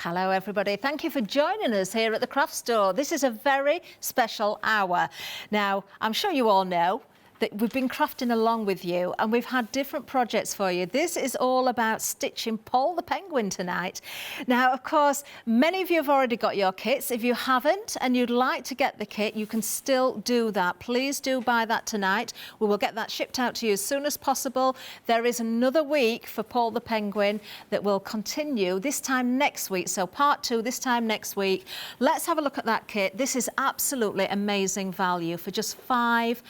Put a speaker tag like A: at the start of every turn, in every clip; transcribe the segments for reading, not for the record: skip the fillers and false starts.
A: Hello everybody, thank you for joining us here at the craft store. This is a very special hour. Now, I'm sure you all know that we've been crafting along with you and we've had different projects for you. This is all about stitching Paul the Penguin tonight. Now, of course, many of you have already got your kits. If you haven't and you'd like to get the kit, you can still do that. Please do buy that tonight. We will get that shipped out to you as soon as possible. There is another week for Paul the Penguin that will continue this time next week. So part 2 this time next week. Let's have a look at that kit. This is absolutely amazing value for just £5.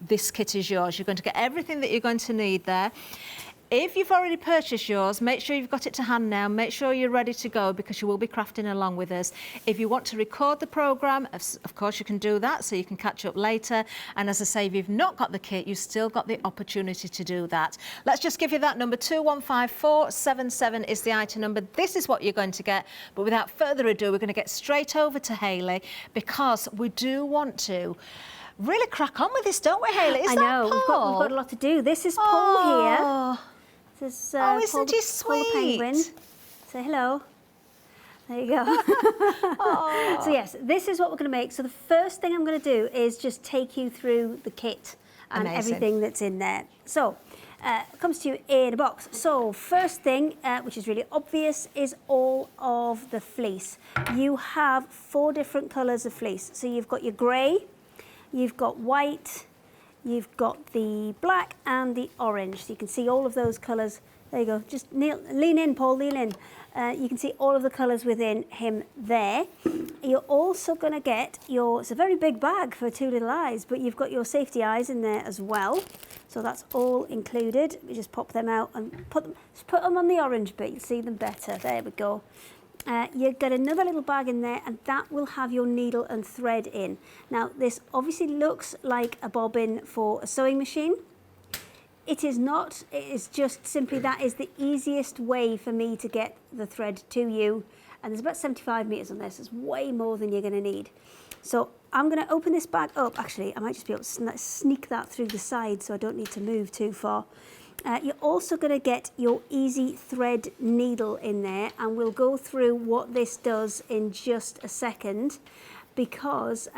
A: This kit is yours. You're going to get everything that you're going to need there. If you've already purchased yours, make sure you've got it to hand now. Make sure you're ready to go because you will be crafting along with us. If you want to record the programme, of course you can do that so you can catch up later. And as I say, if you've not got the kit, you've still got the opportunity to do that. Let's just give you that number, 215477 is the item number. This is what you're going to get. But without further ado, we're going to get straight over to Hayley because we do want to really crack on with this, don't we, Hayley?
B: I know, we've got a lot to do. This is Paul here. This is
A: isn't
B: Paul,
A: he sweet?
B: Paul the Penguin. Say hello. There you go. So yes, this is what we're going to make. So the first thing I'm going to do is just take you through the kit and everything that's in there. So it comes to you in a box. So first thing, which is really obvious, is all of the fleece. You have 4 different colours of fleece. So you've got your grey, you've got white, you've got the black and the orange. So you can see all of those colours. There you go. Just lean in, Paul, lean in. You can see all of the colours within him there. You're also going to get it's a very big bag for 2 little eyes, but you've got your safety eyes in there as well. So that's all included. We just pop them out and put them on the orange bit. You'll see them better. There we go. You get another little bag in there and that will have your needle and thread in. Now this obviously looks like a bobbin for a sewing machine. It is not, it is just simply that is the easiest way for me to get the thread to you. And there's about 75 metres on this, so it's way more than you're going to need. So I'm going to open this bag up. Actually, I might just be able to sneak that through the side so I don't need to move too far. You're also going to get your easy thread needle in there, and we'll go through what this does in just a second because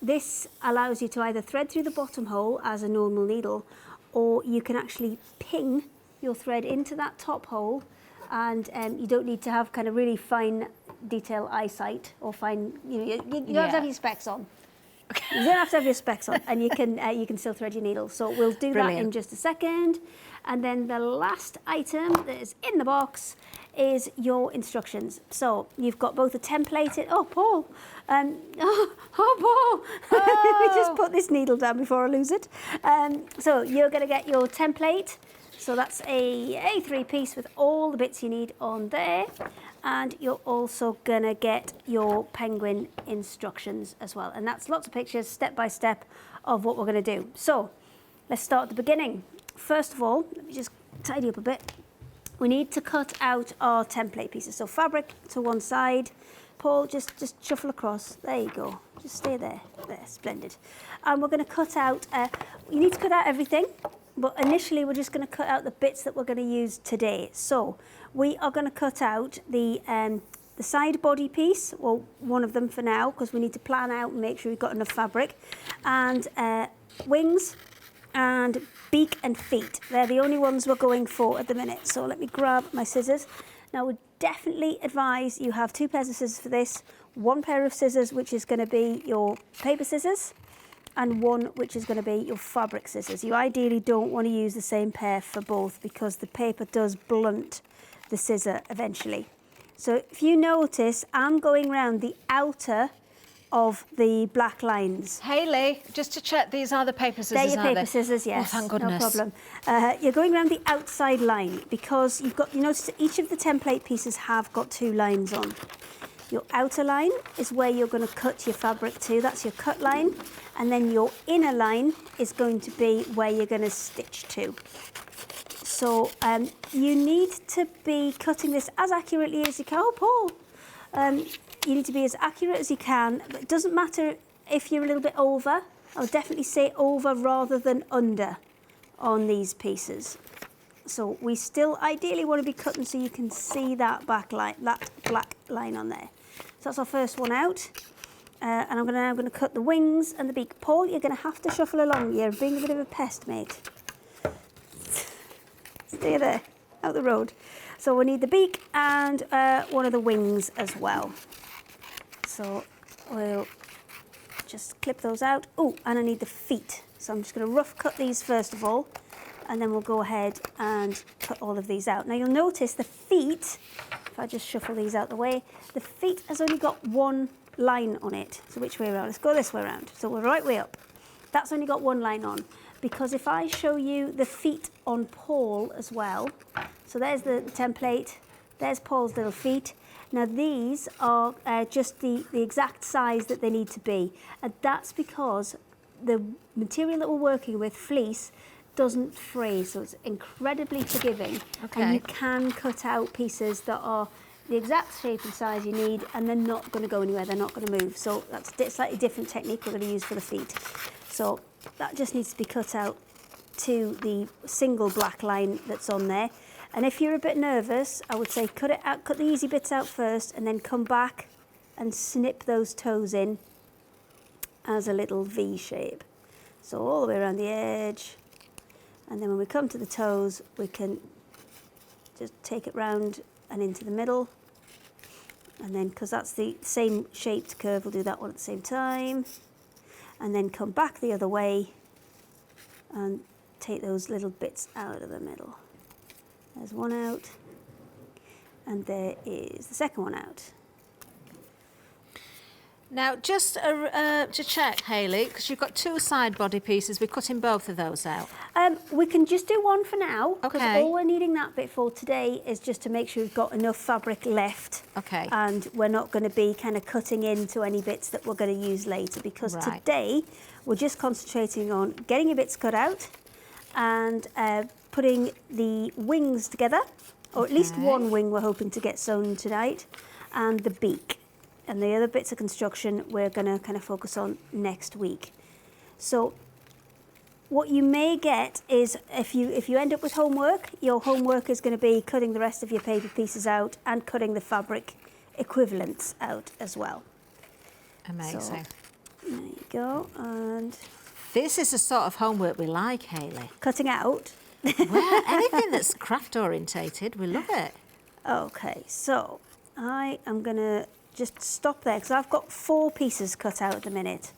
B: this allows you to either thread through the bottom hole as a normal needle, or you can actually ping your thread into that top hole, and you don't need to have kind of really fine detail eyesight or fine, you don't have to have your specs on. You don't have to have your specs on, and you can still thread your needle. So we'll do that in just a second. And then the last item that is in the box is your instructions. So you've got both a template. Oh, Paul! Paul! Let me just put this needle down before I lose it. So you're going to get your template. So that's a A3 piece with all the bits you need on there. And you're also going to get your penguin instructions as well. And that's lots of pictures, step by step, of what we're going to do. So let's start at the beginning. First of all, let me just tidy up a bit. We need to cut out our template pieces. So fabric to one side. Paul, just shuffle across. There you go. Just stay there. There, splendid. And we're going to cut out, you need to cut out everything. But initially, we're just going to cut out the bits that we're going to use today. So we are going to cut out the side body piece, well, one of them for now, because we need to plan out and make sure we've got enough fabric. And wings and beak and feet. They're the only ones we're going for at the minute. So let me grab my scissors. Now, we definitely advise you have 2 pairs of scissors for this. 1 pair of scissors, which is going to be your paper scissors, and 1 which is going to be your fabric scissors. You ideally don't want to use the same pair for both because the paper does blunt the scissor eventually. So if you notice, I'm going around the outer of the black lines.
A: Hayley, just to check, these are the paper scissors,
B: They're your paper scissors, yes.
A: Oh, thank goodness.
B: No problem. You're going around the outside line because you notice each of the template pieces have got 2 lines on. Your outer line is where you're going to cut your fabric to. That's your cut line. And then your inner line is going to be where you're going to stitch to. So you need to be cutting this as accurately as you can. Oh, Paul! You need to be as accurate as you can. But it doesn't matter if you're a little bit over. I would definitely say over rather than under on these pieces. So we still ideally want to be cutting so you can see that back line, that black line on there. So that's our first one out. And I'm now going to cut the wings and the beak. Paul, you're going to have to shuffle along. You're being a bit of a pest, mate. Stay there, out the road. So we need the beak and one of the wings as well. So we'll just clip those out. Oh, and I need the feet. So I'm just going to rough cut these first of all, and then we'll go ahead and cut all of these out. Now you'll notice the feet, if I just shuffle these out the way, the feet has only got one line on it. So which way around? Let's go this way around. So we're right way up. That's only got one line on, because if I show you the feet on Paul as well, so there's the template, there's Paul's little feet. Now these are just the exact size that they need to be, and that's because the material that we're working with, fleece, doesn't fray, so it's incredibly forgiving.
A: Okay.
B: And you can cut out pieces that are the exact shape and size you need, and they're not going to go anywhere, they're not going to move. So that's a slightly different technique we're going to use for the feet. So that just needs to be cut out to the single black line that's on there. And if you're a bit nervous, I would say cut it out, cut the easy bits out first, and then come back and snip those toes in as a little V shape. So all the way around the edge, and then when we come to the toes, we can just take it round and into the middle. And then, because that's the same shaped curve, we'll do that one at the same time. And then come back the other way and take those little bits out of the middle. There's one out, and there is the second one out.
A: Now, just to check, Hayley, because you've got two side body pieces, we're cutting both of those out.
B: We can just do one for now, because
A: Okay.
B: all we're needing that bit for today is just to make sure we've got enough fabric left.
A: Okay.
B: And we're not going to be kind of cutting into any bits that we're going to use later, because
A: Right.
B: today we're just concentrating on getting your bits cut out and putting the wings together, or at least
A: Okay.
B: one wing we're hoping to get sewn tonight, and the beak. And the other bits of construction we're going to kind of focus on next week. So what you may get is, if you end up with homework, your homework is going to be cutting the rest of your paper pieces out and cutting the fabric equivalents out as well.
A: Amazing.
B: So, there you go. And
A: This is the sort of homework we like, Hayley.
B: cutting out.
A: Well, anything that's craft orientated, we love it.
B: Okay, so I am going to just stop there, because I've got 4 pieces cut out at the minute.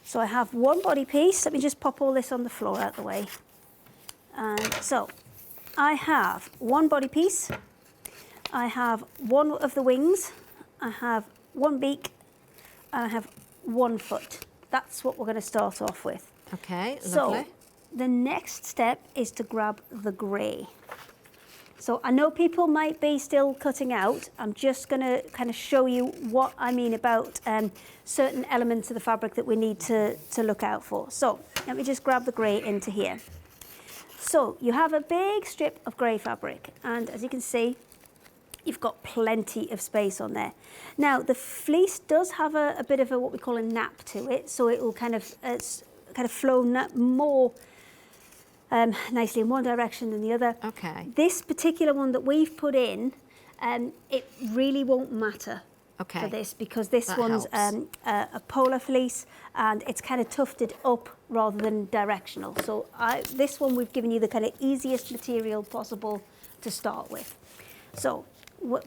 B: So I have one body piece. Let me just pop all this on the floor out the way. And so I have one body piece. I have one of the wings. I have one beak. And I have one foot. That's what we're going to start off with.
A: Okay, lovely.
B: So the next step is to grab the grey. So I know people might be still cutting out. I'm just going to kind of show you what I mean about certain elements of the fabric that we need to look out for. So let me just grab the grey into here. So you have a big strip of grey fabric, and as you can see, you've got plenty of space on there. Now the fleece does have a bit of what we call a nap to it, so it will kind of flow more nicely in one direction than the other.
A: Okay.
B: This particular one that we've put in, it really won't matter
A: Okay.
B: for this, because this
A: That
B: one's
A: helps.
B: a polar fleece, and it's kind of tufted up rather than directional. So this one we've given you the kind of easiest material possible to start with. So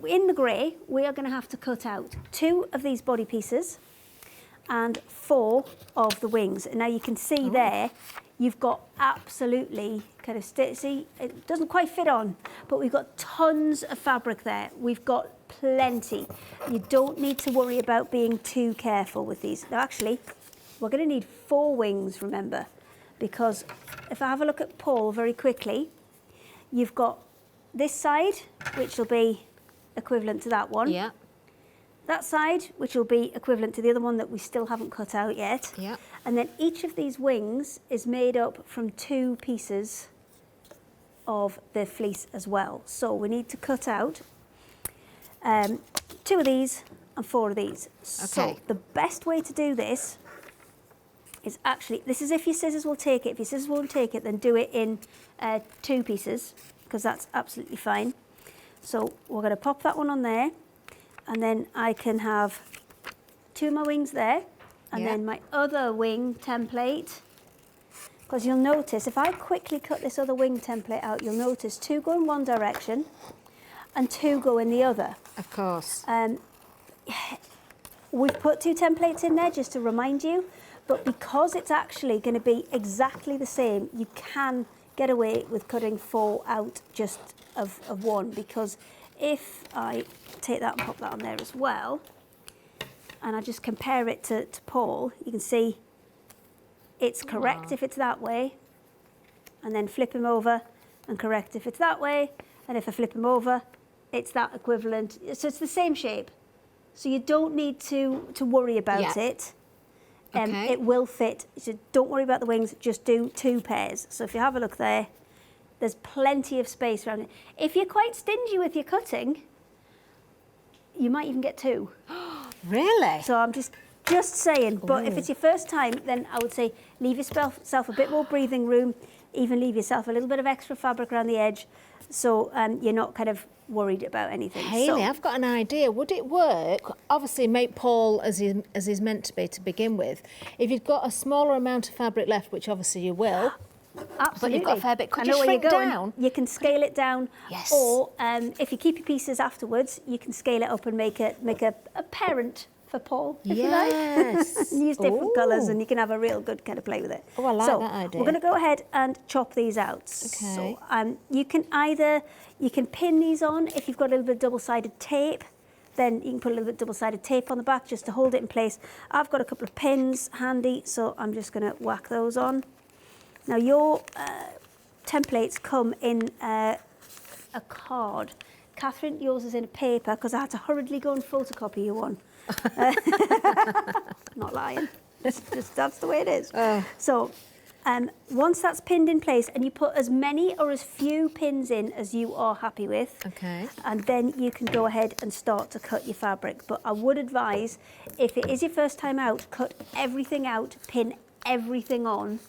B: in the grey, we are going to have to cut out 2 of these body pieces and 4 of the wings. And now you can see there, you've got absolutely kind of, see, it doesn't quite fit on, but we've got tons of fabric there. We've got plenty. You don't need to worry about being too careful with these. Now actually, we're going to need 4 wings, remember, because if I have a look at Paul very quickly, you've got this side, which will be equivalent to that one.
A: Yeah.
B: That side, which will be equivalent to the other one that we still haven't cut out yet.
A: Yeah.
B: And then each of these wings is made up from 2 pieces of the fleece as well. So we need to cut out 2 of these and 4 of these.
A: Okay.
B: So the best way to do this is actually, this is if your scissors will take it. If your scissors won't take it, then do it in 2 pieces. because that's absolutely fine. So we're going to pop that one on there, and then I can have 2 of my wings there, and then my other wing template. Because you'll notice, if I quickly cut this other wing template out, you'll notice 2 go in one direction and 2 go in the other.
A: Of course.
B: We've put 2 templates in there just to remind you, but because it's actually going to be exactly the same, you can get away with cutting 4 out just of one, because if I take that and pop that on there as well, and I just compare it to Paul, you can see it's correct if it's that way, and then flip him over and correct if it's that way, and if I flip him over, it's that equivalent. So it's the same shape. So you don't need to worry about it. It will fit. So don't worry about the wings, just do 2 pairs. So if you have a look there, there's plenty of space around it. If you're quite stingy with your cutting, you might even get 2.
A: Really?
B: So I'm just saying, but if it's your first time, then I would say leave yourself a bit more breathing room, even leave yourself a little bit of extra fabric around the edge, so you're not kind of worried about anything.
A: Hayley, I've got an idea. Would it work? Obviously, make Paul as he's meant to be to begin with. If you've got a smaller amount of fabric left, which obviously you will,
B: absolutely.
A: but you've got a fair bit. Could
B: I know
A: you
B: where
A: shrink
B: you're going.
A: down?
B: You can scale it down.
A: Yes.
B: Or if you keep your pieces afterwards, you can scale it up and make a parent for Paul, if you like. And use different colours, and you can have a real good kind of play with it.
A: Oh, I like that idea.
B: We're going to go ahead and chop these out.
A: Okay.
B: So you can pin these on if you've got a little bit of double-sided tape. Then you can put a little bit of double-sided tape on the back just to hold it in place. I've got a couple of pins handy, so I'm just going to whack those on. Now your templates come in a card. Catherine, yours is in a paper because I had to hurriedly go and photocopy you one. Not lying. That's the way it is. So once that's pinned in place, and you put as many or as few pins in as you are happy with, and then you can go ahead and start to cut your fabric. But I would advise, if it is your first time out, cut everything out, pin everything on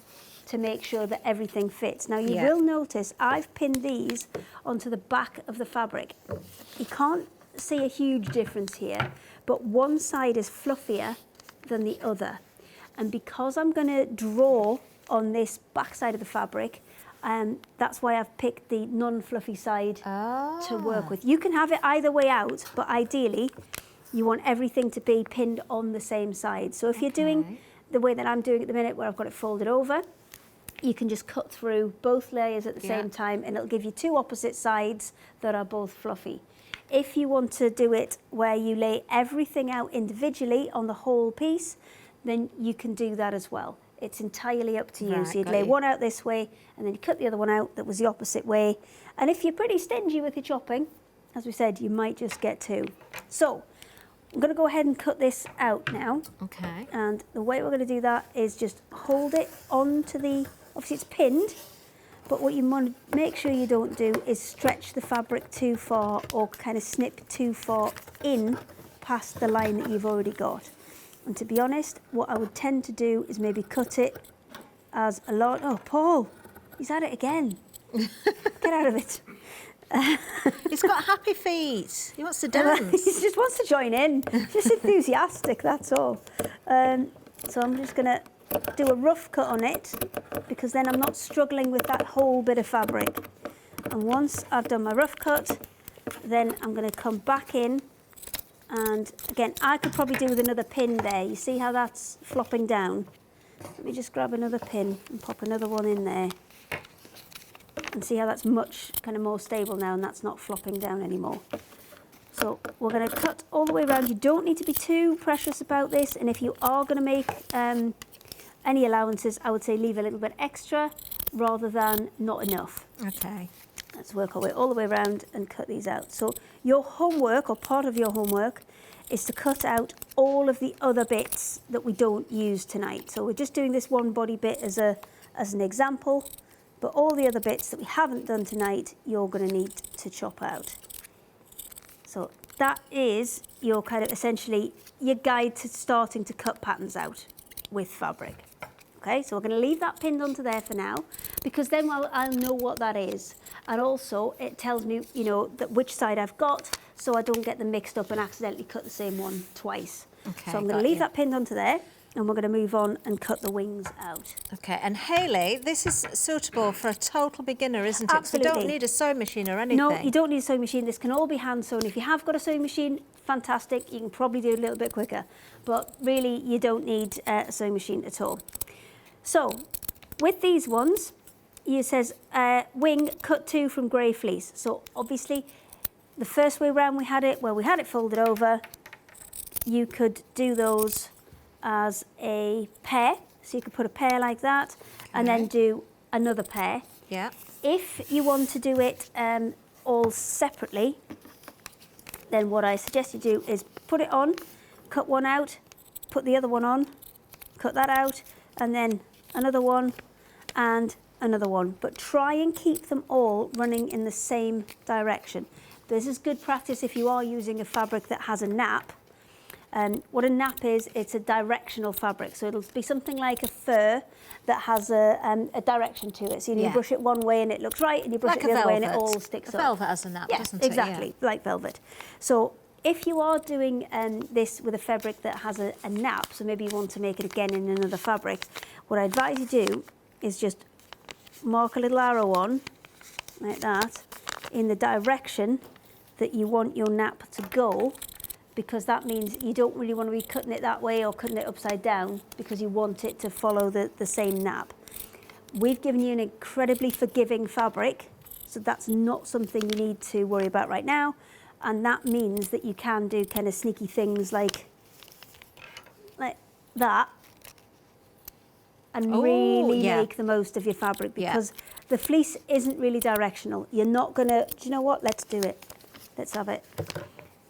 B: to make sure that everything fits. Now you will notice I've pinned these onto the back of the fabric. You can't see a huge difference here, but one side is fluffier than the other. And because I'm going to draw on this back side of the fabric, that's why I've picked the non-fluffy side to work with. You can have it either way out, but ideally you want everything to be pinned on the same side. So if you're doing the way that I'm doing at the minute, where I've got it folded over, you can just cut through both layers at the same time, and it'll give you 2 opposite sides that are both fluffy. If you want to do it where you lay everything out individually on the whole piece, then you can do that as well. It's entirely up to you. So you'd lay one out this way, and then you cut the other one out that was the opposite way. And if you're pretty stingy with your chopping, as we said, you might just get 2. So I'm going to go ahead and cut this out now.
A: Okay.
B: And the way we're going to do that is just hold it onto the, obviously it's pinned, but what you want to make sure you don't do is stretch the fabric too far or kind of snip too far in past the line that you've already got. And to be honest, what I would tend to do is maybe cut it as a lot. Oh, Paul, he's at it again. Get out of it.
A: He's got happy feet. He wants to dance.
B: He just wants to join in. Just enthusiastic, that's all. So I'm just going to do a rough cut on it, because then I'm not struggling with that whole bit of fabric. And once I've done my rough cut, then I'm going to come back in, and again, I could probably do with another pin there. You see how that's flopping down? Let me just grab another pin and pop another one in there, and see how that's much kind of more stable now, and that's not flopping down anymore. So we're going to cut all the way around. You don't need to be too precious about this, and if you are going to make any allowances, I would say leave a little bit extra rather than not enough.
A: Okay.
B: Let's work our way all the way around and cut these out. So your homework, or part of your homework, is to cut out all of the other bits that we don't use tonight. So we're just doing this one body bit as an example, but all the other bits that we haven't done tonight, you're going to need to chop out. So that is your kind of essentially your guide to starting to cut patterns out with fabric. Okay, so we're going to leave that pinned onto there for now, because then I'll know what that is. And also it tells me, you know, that which side I've got, so I don't get them mixed up and accidentally cut the same one twice.
A: Okay,
B: so I'm going to leave that pinned onto there, and we're going to move on and cut the wings out.
A: Okay, and Hayley, this is suitable for a total beginner, isn't it?
B: Absolutely.
A: We don't need a sewing machine or anything.
B: No, you don't need a sewing machine. This can all be hand sewn. If you have got a sewing machine, fantastic. You can probably do it a little bit quicker, but really you don't need a sewing machine at all. So with these ones, it says wing cut 2 from grey fleece. So obviously the first way round we had it, where we had it folded over, you could do those as a pair. So you could put a pair like that, and then do another pair.
A: Yeah.
B: If you want to do it all separately, then what I suggest you do is put it on, cut one out, put the other one on, cut that out, and then another one and another one. But try and keep them all running in the same direction. This is good practice if you are using a fabric that has a nap. What a nap is, it's a directional fabric. So it'll be something like a fur that has a direction to it. So you brush it one way and it looks right, and you brush it the other way and it all sticks up.
A: Velvet has a nap, doesn't it?
B: Exactly, like velvet. So if you are doing this with a fabric that has a nap, so maybe you want to make it again in another fabric, what I advise you do is just mark a little arrow on, like that, in the direction that you want your nap to go, because that means you don't really want to be cutting it that way or cutting it upside down, because you want it to follow the same nap. We've given you an incredibly forgiving fabric, so that's not something you need to worry about right now. And that means that you can do kind of sneaky things like that, and really make the most of your fabric, because the fleece isn't really directional. You're not gonna, do you know what? Let's do it. Let's have it.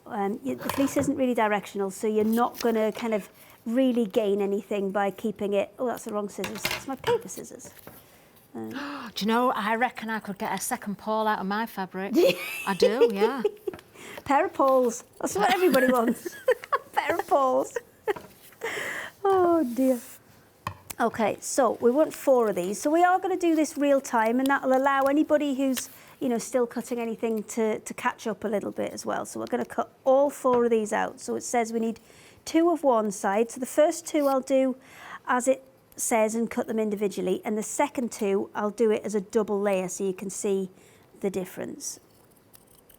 B: The fleece isn't really directional, so you're not going to kind of really gain anything by keeping it. Oh, that's the wrong scissors. It's my paper scissors.
A: Do you know, I reckon I could get a second pawl out of my fabric. I do, yeah.
B: Pair of pawls. That's what everybody wants. Pair of pawls. Oh, dear. Okay, so we want 4 of these. So we are going to do this real time, and that will allow anybody who's, you know, still cutting anything to catch up a little bit as well. So we're going to cut all 4 of these out. So it says we need 2 of one side. So the first 2 I'll do as it says and cut them individually. And the second 2, I'll do it as a double layer so you can see the difference.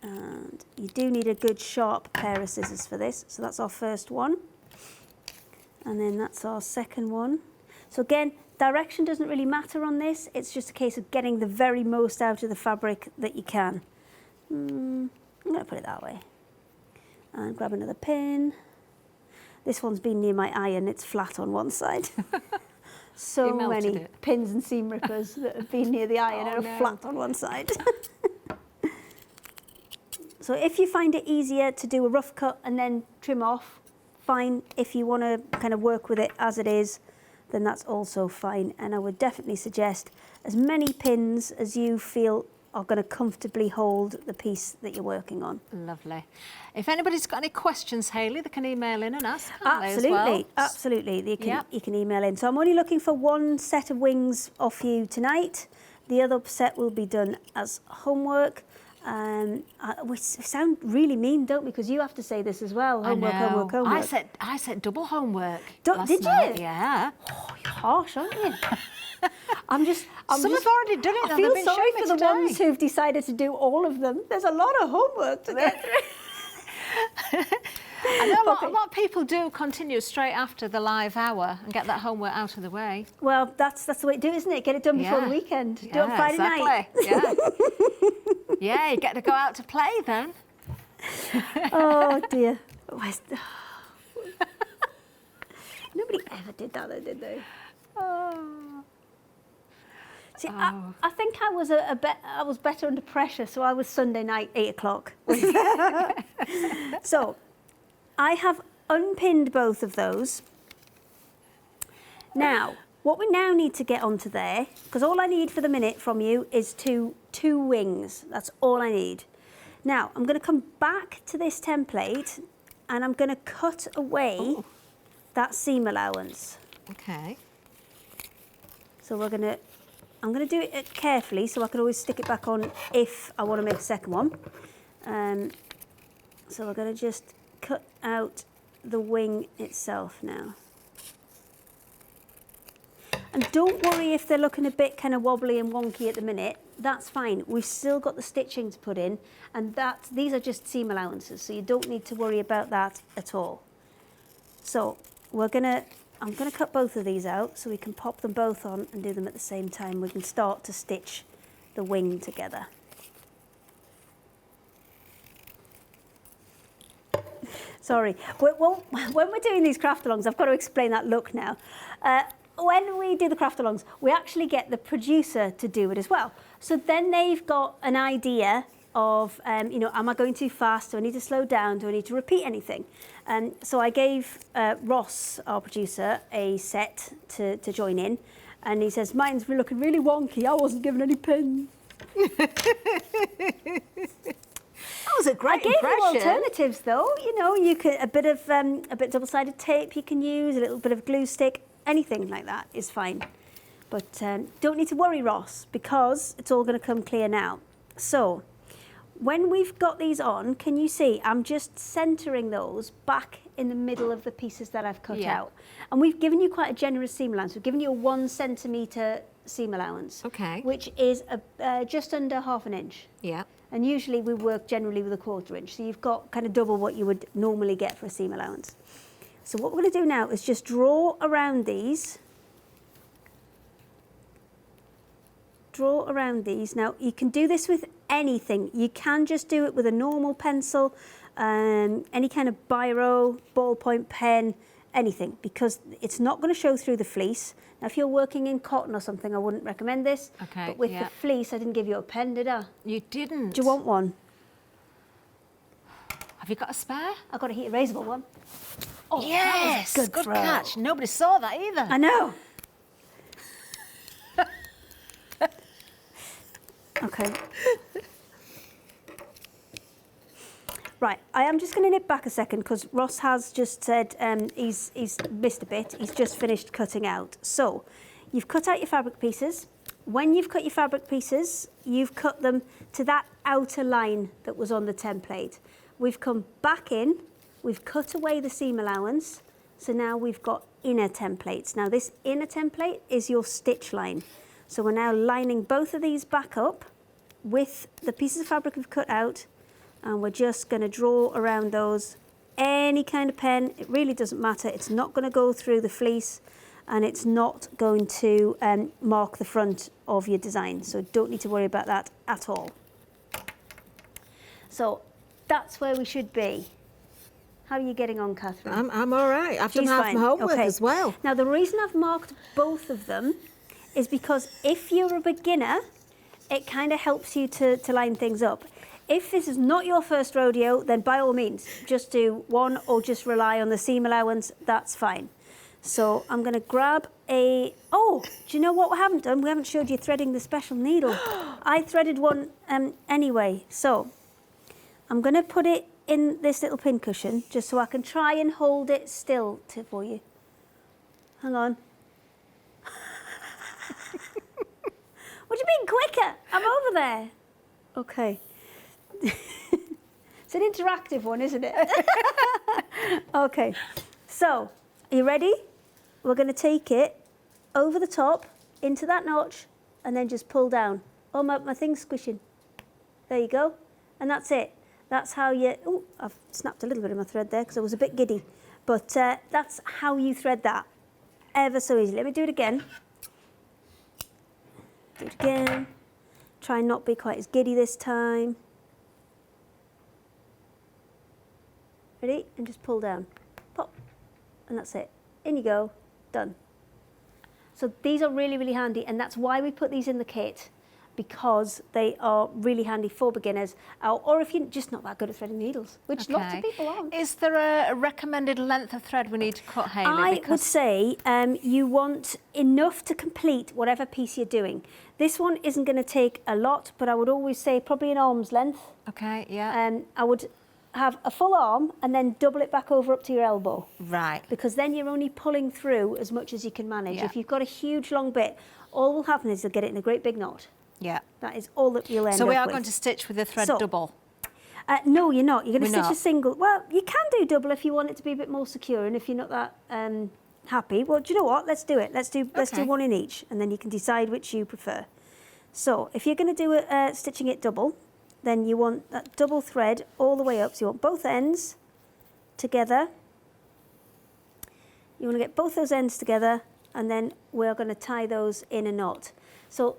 B: And you do need a good sharp pair of scissors for this. So that's our first one. And then that's our second one. So again, direction doesn't really matter on this. It's just a case of getting the very most out of the fabric that you can. I'm going to put it that way. And grab another pin. This one's been near my iron. It's flat on one side. So many pins and seam rippers that have been near the iron and are flat on one side. So if you find it easier to do a rough cut and then trim off, fine. If you want to kind of work with it as it is, then that's also fine. And I would definitely suggest as many pins as you feel are going to comfortably hold the piece that you're working on.
A: Lovely. If anybody's got any questions, Hayley, they can email in and ask, can't
B: Absolutely,
A: they, as well?
B: absolutely. You can email in. So I'm only looking for 1 set of wings off you tonight. The other set will be done as homework. We sound really mean, don't we? Because you have to say this as well. Homework, homework, homework.
A: I said double homework.
B: Did
A: night.
B: you?
A: Yeah.
B: Oh, you're harsh, aren't you? Some
A: have already done it.
B: I feel sorry for the ones who've decided to do all of them. There's a lot of homework to get through.
A: I know a lot of people do continue straight after the live hour and get that homework out of the way.
B: Well, that's the way to do it, isn't it? Get it done before the weekend. Do it on Friday night.
A: Yeah. Yeah, you get to go out to play then.
B: Oh dear. Nobody ever did that though, did they?
A: Oh.
B: See, I think I was better under pressure, so I was Sunday night, 8 o'clock. So I have unpinned both of those. Now, what we now need to get onto there, because all I need for the minute from you is two wings. That's all I need. Now, I'm going to come back to this template and I'm going to cut away that seam allowance.
A: Okay.
B: So I'm gonna do it carefully so I can always stick it back on if I want to make a second one. So we're gonna just cut out the wing itself now. And don't worry if they're looking a bit kind of wobbly and wonky at the minute. That's fine. We've still got the stitching to put in, and these are just seam allowances, so you don't need to worry about that at all. So I'm gonna cut both of these out so we can pop them both on and do them at the same time. We can start to stitch the wing together. Sorry. Well, when we're doing these craft-alongs, I've got to explain that look now. When we do the craft-alongs, we actually get the producer to do it as well. So then they've got an idea of, you know, am I going too fast? Do I need to slow down? Do I need to repeat anything? So I gave Ross, our producer, a set to join in, and he says, mine's looking really wonky. I wasn't given any pins.
A: That was a great impression.
B: I gave you alternatives though. You know, you could a bit double-sided tape you can use, a little bit of glue stick. Anything like that is fine. But don't need to worry, Ross, because it's all going to come clear now. So when we've got these on, can you see I'm just centering those back in the middle of the pieces that I've cut out. And we've given you quite a generous seam allowance. We've given you a 1 centimetre seam allowance, which is just under ½ an inch.
A: Yeah.
B: And usually we work generally with a 1/4 inch. So you've got kind of double what you would normally get for a seam allowance. So what we're going to do now is just draw around these. Draw around these. Now, you can do this with anything. You can just do it with a normal pencil, any kind of biro, ballpoint pen, anything, because it's not going to show through the fleece. Now, if you're working in cotton or something, I wouldn't recommend this.
A: Okay,
B: but with the fleece, I didn't give you a pen, did I?
A: You didn't.
B: Do you want one?
A: Have you got a spare?
B: I've got a heat erasable one. Oh,
A: yes,
B: that was a
A: good
B: throw.
A: catch. Nobody saw that either.
B: I know. Okay. Right, I am just going to nip back a second because Ross has just said he's missed a bit. He's just finished cutting out. So, you've cut out your fabric pieces. When you've cut your fabric pieces, you've cut them to that outer line that was on the template. We've come back in, we've cut away the seam allowance, so now we've got inner templates. Now this inner template is your stitch line. So we're now lining both of these back up with the pieces of fabric we've cut out, and we're just going to draw around those. Any kind of pen, it really doesn't matter. It's not going to go through the fleece, and it's not going to mark the front of your design. So don't need to worry about that at all. So that's where we should be. How are you getting on, Catherine?
A: I'm all right. I've done half my homework as well.
B: Now, the reason I've marked both of them is because if you're a beginner, it kind of helps you to line things up. If this is not your first rodeo, then by all means, just do one or just rely on the seam allowance. That's fine. So I'm going to grab a... Oh, do you know what we haven't done? We haven't showed you threading the special needle. I threaded one anyway. So I'm going to put it in this little pin cushion just so I can try and hold it still for you. Hang on. What do you mean quicker? I'm over there. Okay. It's an interactive one, isn't it? Okay. So, are you ready? We're going to take it over the top into that notch and then just pull down. Oh, my thing's squishing. There you go. And that's it. That's how you... Oh, I've snapped a little bit of my thread there because I was a bit giddy. But that's how you thread that. Ever so easy. Let me do it again. Do it again. Try and not be quite as giddy this time. Ready? And just pull down. Pop. And that's it. In you go. Done. So these are really, really handy, and that's why we put these in the kit, because they are really handy for beginners, or if you're just not that good at threading needles, which lots of people aren't.
A: Is there a recommended length of thread we need to cut, Hayley?
B: I would say you want enough to complete whatever piece you're doing. This one isn't going to take a lot, but I would always say probably an arm's length.
A: Okay, yeah.
B: I would have a full arm and then double it back over up to your elbow.
A: Right.
B: Because then you're only pulling through as much as you can manage.
A: Yeah.
B: If you've got a huge long bit, all will happen is you'll get it in a great big knot.
A: Yeah.
B: That is all that you'll end up
A: So
B: with.
A: we are going to stitch with the thread double.
B: No, you're not. You're going to
A: We're
B: stitch
A: not.
B: a single. Well, you can do double if you want it to be a bit more secure, and if you're not that happy, well, do you know what? Let's do it. Let's do one in each, and then you can decide which you prefer. So if you're going to do stitching it double, then you want that double thread all the way up. So you want both ends together. You want to get both those ends together, and then we're going to tie those in a knot. So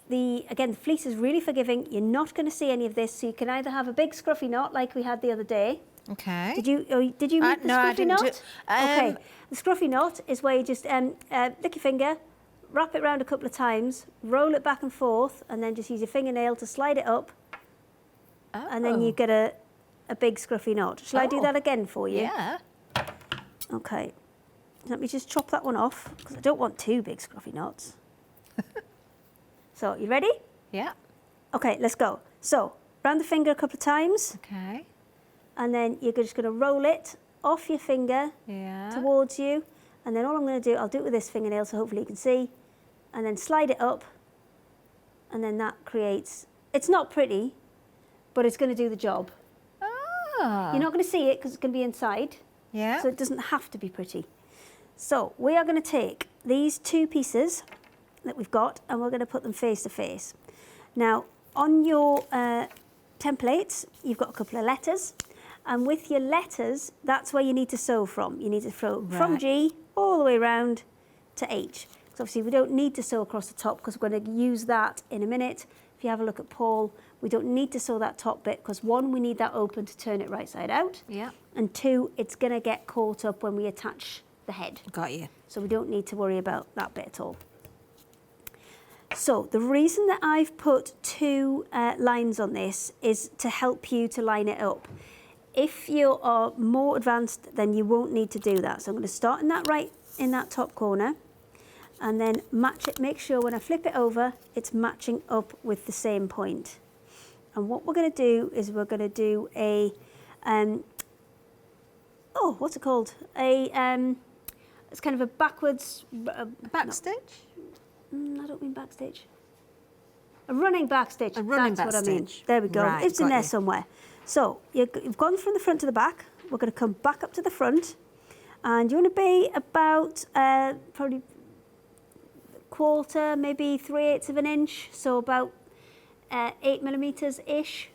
B: again, the fleece is really forgiving. You're not going to see any of this, so you can either have a big scruffy knot like we had the other day.
A: Okay.
B: Did you make the scruffy
A: no, I didn't
B: knot? Okay. The scruffy knot is where you just lick your finger, wrap it around a couple of times, roll it back and forth, and then just use your fingernail to slide it up, and then you get a big scruffy knot. Shall I do that again for you?
A: Yeah.
B: Okay. Let me just chop that one off, because I don't want two big scruffy knots. So, you ready?
A: Yeah.
B: Okay, let's go. So, round the finger a couple of times.
A: Okay.
B: And then you're just going to roll it off your finger towards you. And then all I'm going to do, I'll do it with this fingernail so hopefully you can see. And then slide it up. And then that creates, it's not pretty, but it's going to do the job.
A: Ah.
B: You're not going to see it because it's going to be inside.
A: Yeah.
B: So it doesn't have to be pretty. So we are going to take these two pieces that we've got and we're going to put them face to face. Now on your templates you've got a couple of letters, and with your letters that's where you need to sew from. You need to sew from G all the way around to H. So obviously we don't need to sew across the top because we're going to use that in a minute. If you have a look at Paul, we don't need to sew that top bit because one, we need that open to turn it right side out.
A: Yeah.
B: And two, it's going to get caught up when we attach the head.
A: Got you.
B: So we don't need to worry about that bit at all. So the reason that I've put two lines on this is to help you to line it up. If you are more advanced, then you won't need to do that. So I'm going to start in that top corner and then match it. Make sure when I flip it over, it's matching up with the same point. And what we're going to do is we're going to do a, what's it called? It's kind of a backwards...
A: Back stitch?
B: I don't mean backstitch. A running backstitch.
A: A running
B: That's what I mean.
A: backstitch.
B: There we go.
A: Right,
B: It's in there
A: you.
B: somewhere. So you've gone from the front to the back. We're going to come back up to the front, and you want to be about probably quarter, maybe 3/8 of an inch. So about 8 millimeters ish.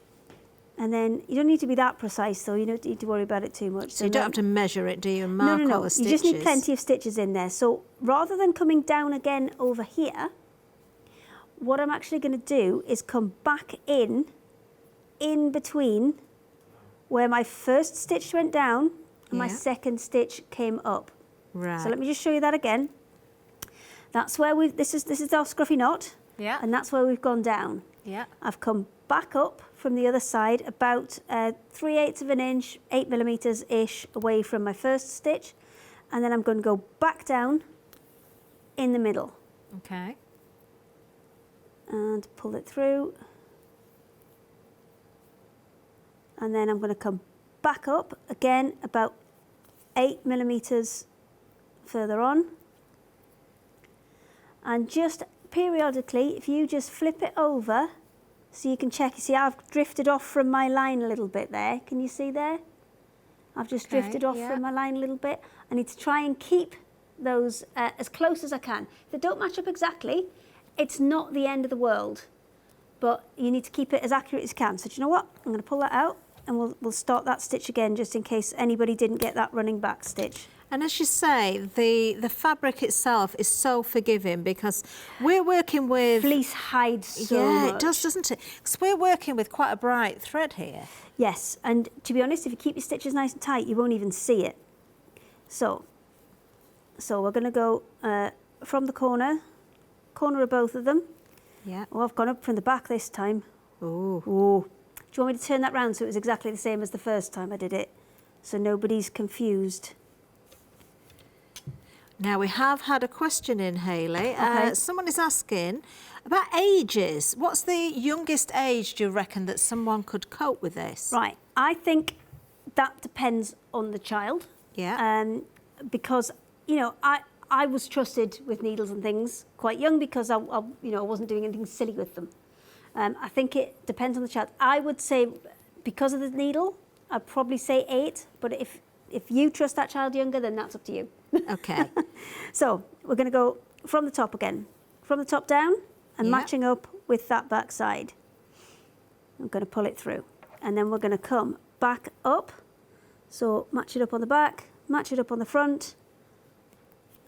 B: And then you don't need to be that precise, though. You don't need to worry about it too much.
A: So you don't have to measure it, do you? And mark all the stitches?
B: You just need plenty of stitches in there. So rather than coming down again over here, what I'm actually going to do is come back in between where my first stitch went down and my second stitch came up.
A: Right.
B: So let me just show you that again. That's where this is our scruffy knot.
A: Yeah.
B: And that's where we've gone down.
A: Yeah.
B: I've come back up from the other side about 3/8 of an inch, 8 millimeters ish away from my first stitch, and then I'm going to go back down in the middle.
A: Okay.
B: And pull it through. And then I'm going to come back up again about 8 millimeters further on. And just periodically, if you just flip it over, so you can check, you see I've drifted off from my line a little bit there. Can you see there? I've just drifted off from my line a little bit. I need to try and keep those as close as I can. If they don't match up exactly, it's not the end of the world, but you need to keep it as accurate as you can. So do you know what? I'm going to pull that out and we'll start that stitch again just in case anybody didn't get that running back stitch.
A: And as you say, the fabric itself is so forgiving because we're working with...
B: Fleece hides so much.
A: it does, doesn't it? Because we're working with quite a bright thread here.
B: Yes, and to be honest, if you keep your stitches nice and tight, you won't even see it. So we're going to go from the corner of both of them.
A: Yeah.
B: Oh, I've gone up from the back this time.
A: Ooh.
B: Oh. Do you want me to turn that round so it was exactly the same as the first time I did it? So nobody's confused.
A: Now, we have had a question in, Hayley.
B: Okay.
A: Someone is asking about ages. What's the youngest age, do you reckon, that someone could cope with this?
B: Right, I think that depends on the child.
A: Yeah.
B: Because, you know, I was trusted with needles and things quite young because I wasn't doing anything silly with them. I think it depends on the child. I would say, because of the needle, I'd probably say 8, but if you trust that child younger, then that's up to you.
A: Okay.
B: So we're going to go from the top again, from the top down and matching up with that back side. I'm going to pull it through, and then we're going to come back up. So match it up on the back, match it up on the front,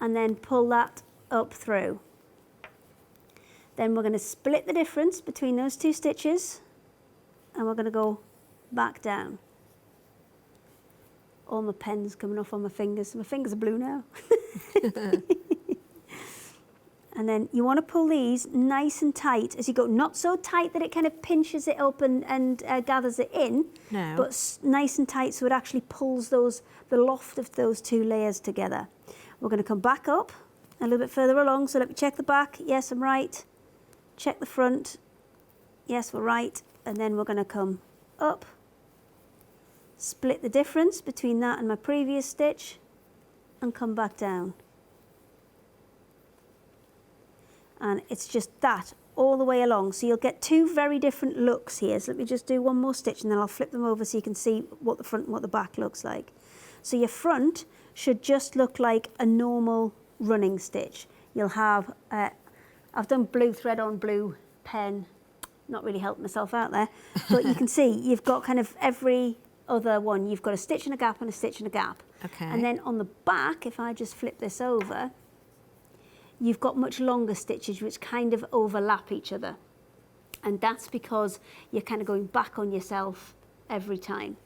B: and then pull that up through. Then we're going to split the difference between those 2 stitches, and we're going to go back down. All my pen's coming off on my fingers. My fingers are blue now. And then you want to pull these nice and tight as you go. Not so tight that it kind of pinches it up and gathers it in,
A: No.
B: but nice and tight so it actually pulls the loft of those 2 layers together. We're going to come back up a little bit further along. So let me check the back. Yes, I'm right. Check the front. Yes, we're right. And then we're going to come up, split the difference between that and my previous stitch, and come back down. And it's just that all the way along. So you'll get 2 very different looks here. So let me just do one more stitch and then I'll flip them over so you can see what the front and what the back looks like. So your front should just look like a normal running stitch. You'll have, I've done blue thread on blue pen, not really helping myself out there, but you can see you've got kind of every other one. You've got a stitch and a gap and a stitch and a gap.
A: Okay.
B: And then on the back, if I just flip this over, you've got much longer stitches which kind of overlap each other. And that's because you're kind of going back on yourself every time.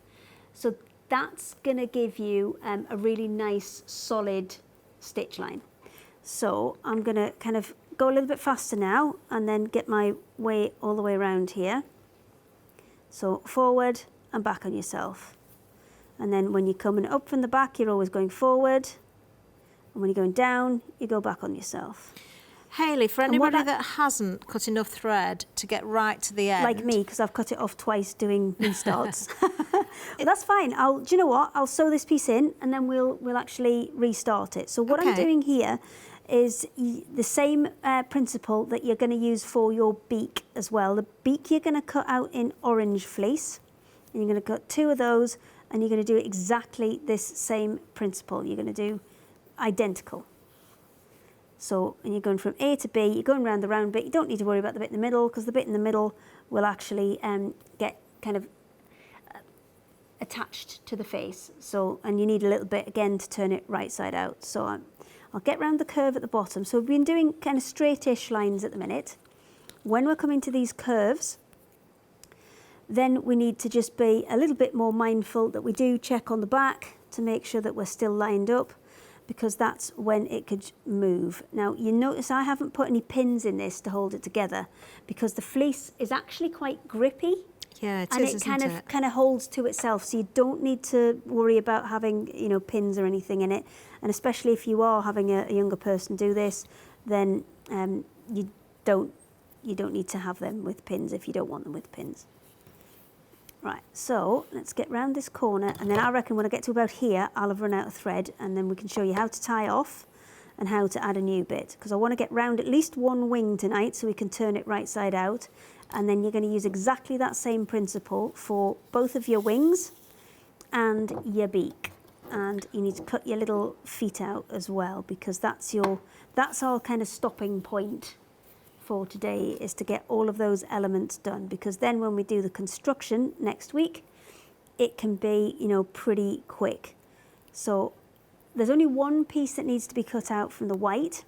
B: So that's going to give you a really nice solid stitch line. So I'm going to kind of go a little bit faster now and then get my way all the way around here. So forward and back on yourself. And then when you're coming up from the back, you're always going forward. And when you're going down, you go back on yourself.
A: Hayley, for anybody that hasn't cut enough thread to get right to the end.
B: Like me, because I've cut it off twice doing restarts. Well, that's fine. Do you know what? I'll sew this piece in and then we'll actually restart it. So what I'm doing here is the same principle that you're going to use for your beak as well. The beak you're going to cut out in orange fleece. And you're going to cut 2 of those and you're going to do exactly this same principle. You're going to do identical. So, and you're going from A to B, you're going around the round bit. You don't need to worry about the bit in the middle because the bit in the middle will actually get kind of attached to the face. So, and you need a little bit again to turn it right side out. So I'll get round the curve at the bottom. So we've been doing kind of straightish lines at the minute. When we're coming to these curves, then we need to just be a little bit more mindful that we do check on the back to make sure that we're still lined up, because that's when it could move. Now you notice I haven't put any pins in this to hold it together because the fleece is actually quite grippy.
A: Yeah, it
B: and
A: is,
B: it kind of holds to itself, so you don't need to worry about having pins or anything in it. And especially if you are having a younger person do this, then you don't need to have them with pins if you don't want them with pins. Right, so let's get round this corner, and then I reckon when I get to about here, I'll have run out of thread, and then we can show you how to tie off and how to add a new bit, because I want to get round at least one wing tonight so we can turn it right side out. And then you're going to use exactly that same principle for both of your wings and your beak. And you need to cut your little feet out as well, because that's our kind of stopping point for today, is to get all of those elements done, because then when we do the construction next week, it can be pretty quick. So there's only one piece that needs to be cut out from the white,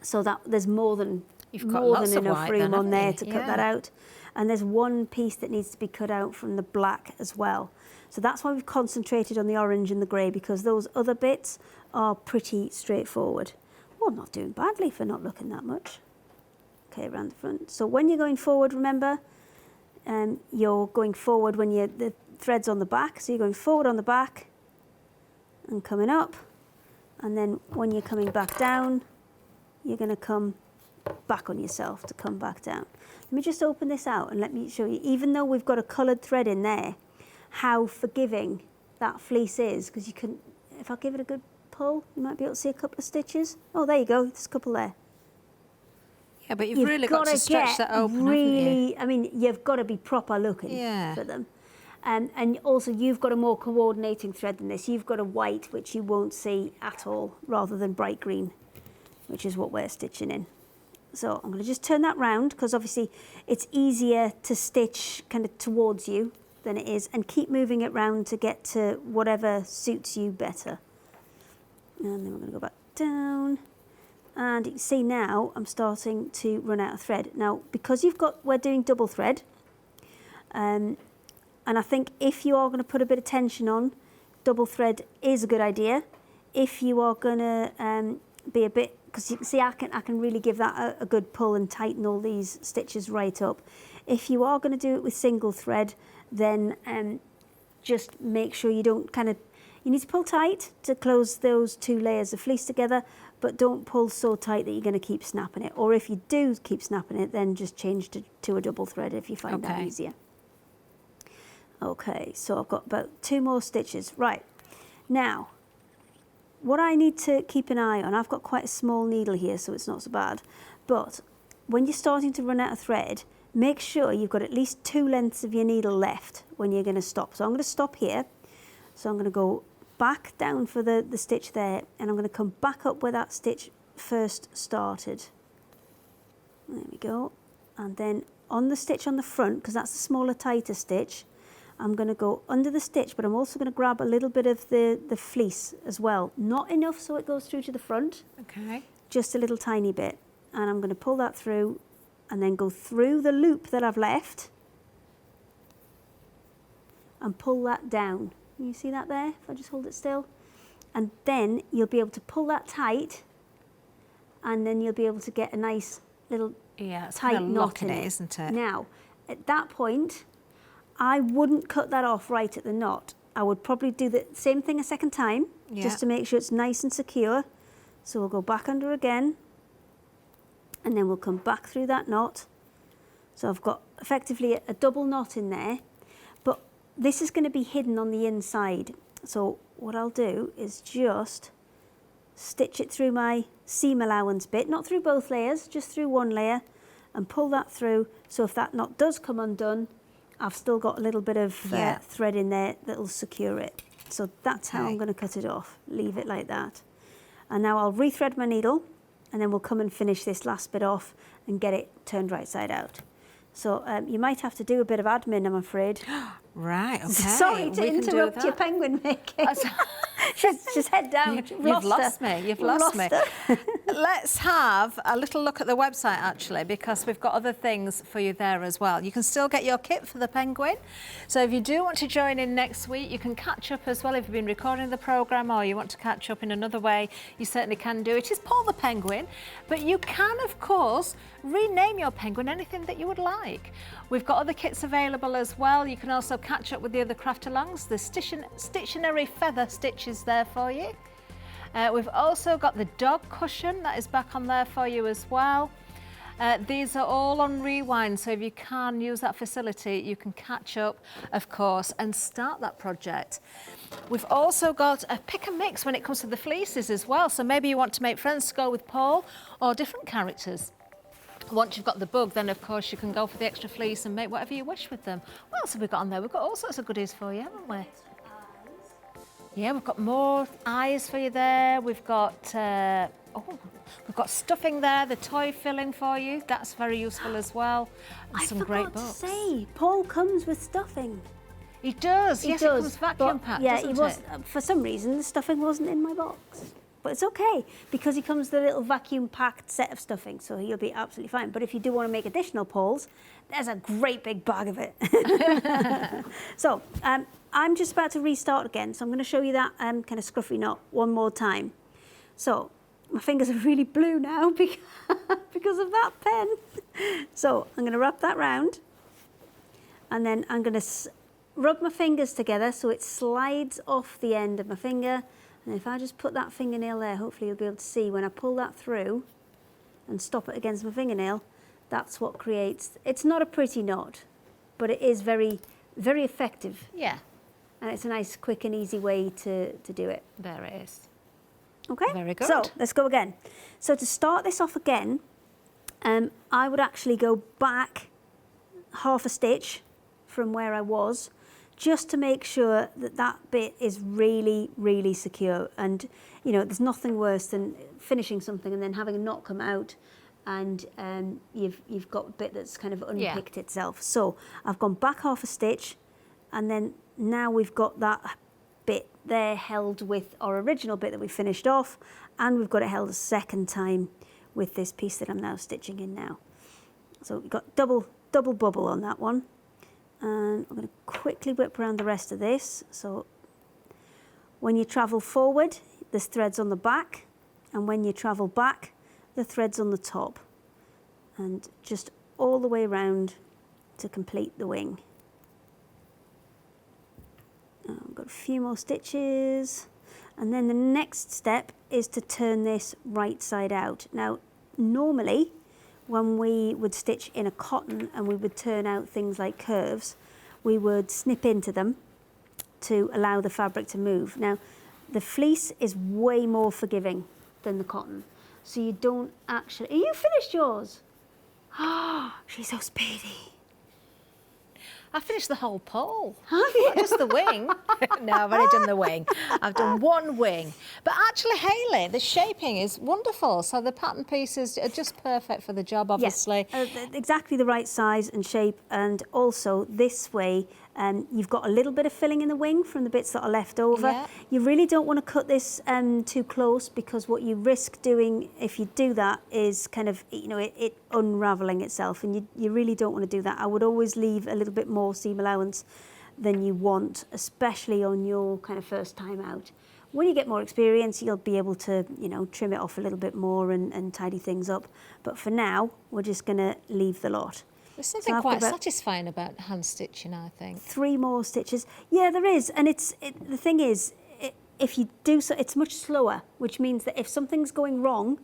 B: so that there's more than enough room on there to cut that out. And there's one piece that needs to be cut out from the black as well. So that's why we've concentrated on the orange and the grey, because those other bits are pretty straightforward. Well, I'm not doing badly for not looking that much. Okay, around the front. So when you're going forward, remember, you're going forward when the thread's on the back. So you're going forward on the back and coming up. And then when you're coming back down, you're going to come back on yourself to come back down. Let me just open this out and let me show you. Even though we've got a coloured thread in there, how forgiving that fleece is, because you can, if I give it a good pull, you might be able to see a couple of stitches. Oh, there you go, there's a couple there.
A: Yeah, but you've really got to stretch that open, haven't you?
B: I mean, you've got to be proper looking for them. And also you've got a more coordinating thread than this. You've got a white, which you won't see at all, rather than bright green, which is what we're stitching in. So I'm going to just turn that round, because obviously it's easier to stitch kind of towards you than it is, and keep moving it round to get to whatever suits you better. And then we're going to go back down. And you can see now I'm starting to run out of thread. Now, because we're doing double thread, and I think if you are going to put a bit of tension on, double thread is a good idea. If you are going to be a bit, because you can see I can really give that a good pull and tighten all these stitches right up. If you are going to do it with single thread, then just make sure you don't you need to pull tight to close those 2 layers of fleece together, but don't pull so tight that you're going to keep snapping it. Or if you do keep snapping it, then just change to a double thread if you find that easier. Okay, so I've got about 2 more stitches. Right, now, what I need to keep an eye on, I've got quite a small needle here, so it's not so bad, but when you're starting to run out of thread, make sure you've got at least 2 lengths of your needle left when you're going to stop. So I'm going to stop here. So I'm going to go back down for the stitch there, and I'm going to come back up where that stitch first started. There we go. And then on the stitch on the front, because that's the smaller, tighter stitch, I'm going to go under the stitch, but I'm also going to grab a little bit of the fleece as well. Not enough so it goes through to the front. Okay. Just a little tiny bit. And I'm going to pull that through and then go through the loop that I've left and pull that down. You see that there? If I just hold it still. And then you'll be able to pull that tight, and then you'll be able to get a nice little tight knot in it, isn't it? Now, at that point, I wouldn't cut that off right at the knot. I would probably do the same thing a second time, just to make sure it's nice and secure. So we'll go back under again, and then we'll come back through that knot. So I've got effectively a double knot in there, but this is going to be hidden on the inside. So what I'll do is just stitch it through my seam allowance bit, not through both layers, just through one layer, and pull that through. So if that knot does come undone, I've still got a little bit of thread in there that'll secure it. So that's how I'm going to cut it off. Leave it like that. And now I'll rethread my needle, and then we'll come and finish this last bit off and get it turned right side out. So you might have to do a bit of admin, I'm afraid.
A: Right, okay.
B: Sorry to interrupt your penguin making. She's head down.
A: You've lost me. You've lost me. Let's have a little look at the website, actually, because we've got other things for you there as well. You can still get your kit for the penguin. So if you do want to join in next week, you can catch up as well. If you've been recording the programme or you want to catch up in another way, you certainly can do it. It's Paul the Penguin, but you can, of course, rename your penguin anything that you would like. We've got other kits available as well. You can also catch up with the other Craftalongs. The stationary feather stitches there for you. We've also got the dog cushion that is back on there for you as well. These are all on rewind, so if you can use that facility, you can catch up, of course, and start that project. We've also got a pick and mix when it comes to the fleeces as well, so maybe you want to make friends to go with Paul or different characters. Once you've got the bug, then of course you can go for the extra fleece and make whatever you wish with them. What else have we got on there? We've got all sorts of goodies for you, haven't we? Yeah, we've got more eyes for you there. We've got we've got stuffing there, the toy filling for you. That's very useful as well. And some great books. I forgot to say,
B: Paul comes with stuffing.
A: He does. Yes, he comes vacuum packed. Yeah,
B: he was. For some reason, the stuffing wasn't in my box. But it's okay, because he comes with a little vacuum-packed set of stuffing, so he'll be absolutely fine. But if you do want to make additional Pauls, there's a great big bag of it. So I'm just about to restart again, so I'm going to show you that kind of scruffy knot one more time. So my fingers are really blue now because of that pen. So I'm going to wrap that round, and then I'm going to rub my fingers together so it slides off the end of my finger. And if I just put that fingernail there, hopefully you'll be able to see when I pull that through and stop it against my fingernail, that's what creates, it's not a pretty knot, but it is very, very effective.
A: Yeah.
B: And it's a nice, quick and easy way to do it.
A: There it is.
B: Okay,
A: Very good.
B: So let's go again. So to start this off again, I would actually go back half a stitch from where I was, just to make sure that that bit is really, really secure. And you know, there's nothing worse than finishing something and then having a knot come out, and you've got a bit that's kind of unpicked itself. So I've gone back half a stitch, and then now we've got that bit there held with our original bit that we finished off, and we've got it held a second time with this piece that I'm now stitching in now. So we've got double bubble on that one, and I'm going to quickly whip around the rest of this. So when you travel forward, there's threads on the back, and when you travel back, the threads on the top, and just all the way around to complete the wing. I've got a few more stitches, and then the next step is to turn this right side out. Now, normally, when we would stitch in a cotton and we would turn out things like curves, we would snip into them to allow the fabric to move. Now, the fleece is way more forgiving than the cotton, so you don't actually... Are you finished yours? Oh, she's so speedy.
A: I finished the whole pole. Not just the wing. No, I've only done the wing. I've done one wing. But actually, Hayley, the shaping is wonderful. So the pattern pieces are just perfect for the job, obviously.
B: Yes, exactly the right size and shape. And also this way, you've got a little bit of filling in the wing from the bits that are left over.
A: Yeah.
B: You really don't want to cut this too close, because what you risk doing if you do that is kind of, you know, it unraveling itself, and you really don't want to do that. I would always leave a little bit more seam allowance than you want, especially on your kind of first time out. When you get more experience, you'll be able to, you know, trim it off a little bit more and tidy things up. But for now, we're just going to leave the lot.
A: There's something quite satisfying about hand stitching, I think.
B: 3 more stitches. Yeah, there is. And the thing is, if you do so, it's much slower, which means that if something's going wrong,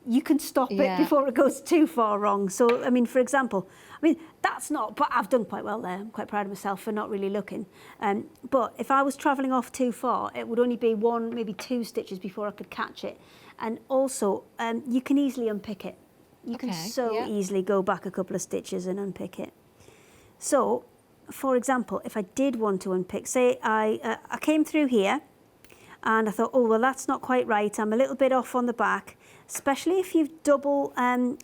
B: you can stop it before it goes too far wrong. So, I mean, for example, that's not, but I've done quite well there. I'm quite proud of myself for not really looking. But if I was travelling off too far, it would only be 1, maybe 2 stitches before I could catch it. And also, you can easily unpick it. You can so easily go back a couple of stitches and unpick it. So, for example, if I did want to unpick, say I came through here and I thought, oh, well, that's not quite right. I'm a little bit off on the back, especially if you've double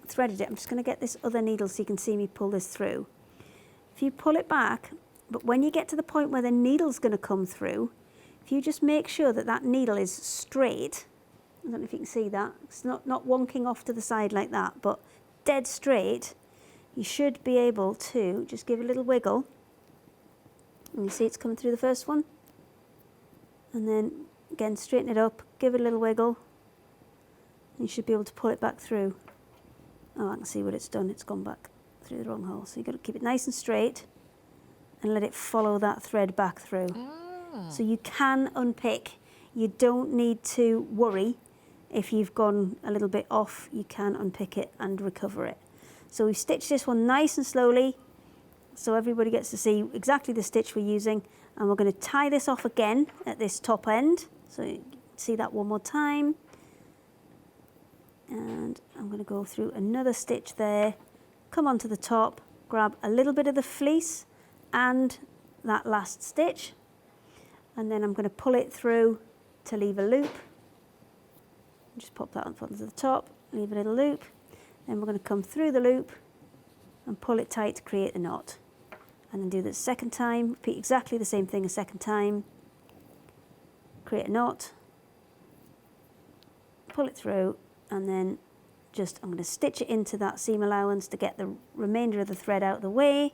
B: threaded it. I'm just going to get this other needle so you can see me pull this through. If you pull it back, but when you get to the point where the needle's going to come through, if you just make sure that that needle is straight, I don't know if you can see that, it's not wonking off to the side like that, but dead straight, you should be able to just give a little wiggle. And you see it's coming through the first one. And then again, straighten it up, give it a little wiggle. And you should be able to pull it back through. Oh, I can see what it's done. It's gone back through the wrong hole. So you've got to keep it nice and straight and let it follow that thread back through.
A: Ah.
B: So you can unpick. You don't need to worry if you've gone a little bit off. You can unpick it and recover it. So we've stitched this one nice and slowly so everybody gets to see exactly the stitch we're using, and we're going to tie this off again at this top end. So you can see that one more time. And I'm going to go through another stitch there, come onto the top, grab a little bit of the fleece and that last stitch, and then I'm going to pull it through to leave a loop. Just pop that onto the top, leave a little loop, then we're going to come through the loop and pull it tight to create the knot. And then do the second time, repeat exactly the same thing a second time, create a knot, pull it through, and then I'm going to stitch it into that seam allowance to get the remainder of the thread out of the way,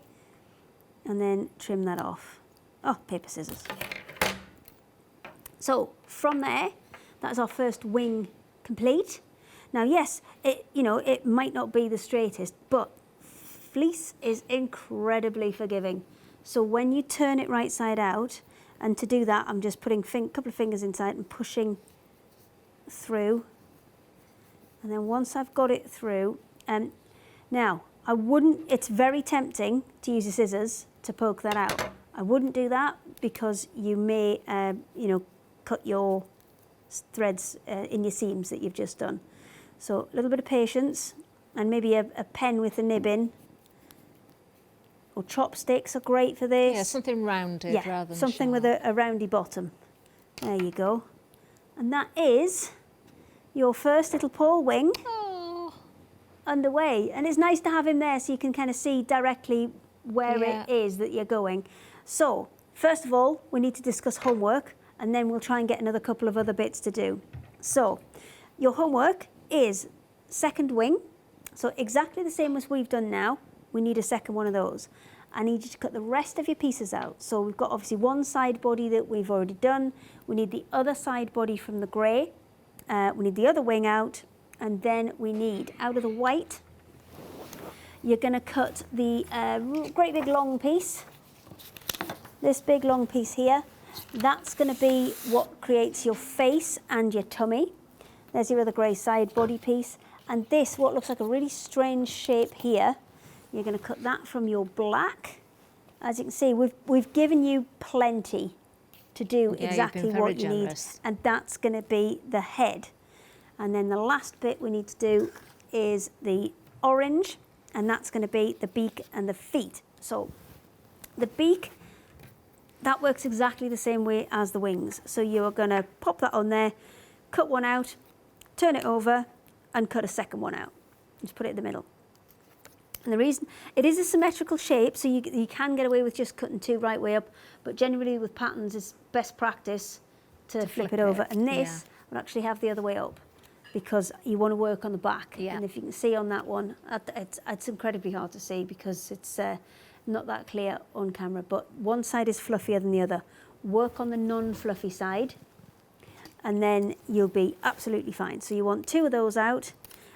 B: and then trim that off. Oh, paper scissors. So from there, that's our first wing complete. Now, yes, it might not be the straightest, but fleece is incredibly forgiving. So when you turn it right side out, and to do that, I'm just putting a couple of fingers inside and pushing through. And then once I've got it through, now it's very tempting to use the scissors to poke that out. I wouldn't do that because you may, you know, cut your threads in your seams that you've just done. So a little bit of patience, and maybe a pen with a nib in, or chopsticks are great for this.
A: Yeah, something rounded rather than
B: something
A: sharp.
B: with a roundy bottom. There you go. And that is your first little Paul wing underway. And it's nice to have him there so you can kind of see directly where it is that you're going. So, first of all, we need to discuss homework, and then we'll try and get another couple of other bits to do. So, your homework is second wing. So exactly the same as we've done now, we need a second one of those. I need you to cut the rest of your pieces out. So we've got obviously one side body that we've already done. We need the other side body from the grey. We need the other wing out. And then we need, out of the white, you're going to cut the great big long piece. This big long piece here. That's going to be what creates your face and your tummy. There's your other grey side body piece. And this, what looks like a really strange shape here, you're going to cut that from your black. As you can see, we've given you plenty to do exactly what you need. And that's going to be the head. And then the last bit we need to do is the orange, and that's going to be the beak and the feet. So the beak, that works exactly the same way as the wings. So you're going to pop that on there, cut one out, turn it over, and cut a second one out. Just put it in the middle. And the reason, it is a symmetrical shape, so you can get away with just cutting two right way up, but generally with patterns it's best practice to flip it over. And this will actually have the other way up, because you want to work on the back. And if you can see on that one, it's incredibly hard to see because it's not that clear on camera, but one side is fluffier than the other. Work on the non-fluffy side, and then you'll be absolutely fine. So you want two of those out,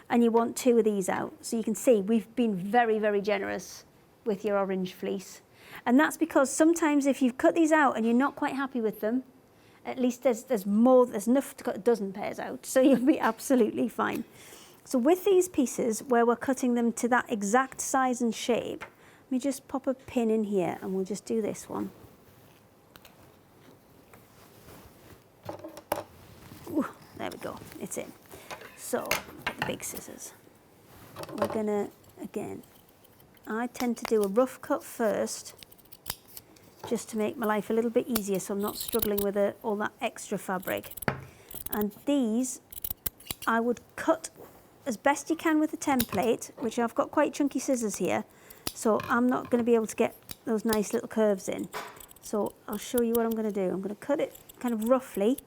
B: and you want two of these out. So you can see we've been very, very generous with your orange fleece. And that's because sometimes if you've cut these out and you're not quite happy with them, at least there's enough to cut a dozen pairs out, so you'll be absolutely fine. So with these pieces, where we're cutting them to that exact size and shape, let me just pop a pin in here, and we'll just do this one. Ooh, there we go, it's in. So, get the big scissors. We're gonna, again, I tend to do a rough cut first, just to make my life a little bit easier so I'm not struggling with all that extra fabric. And these, I would cut as best you can with the template, which I've got quite chunky scissors here, so I'm not going to be able to get those nice little curves in. So I'll show you what I'm going to do. I'm going to cut it kind of roughly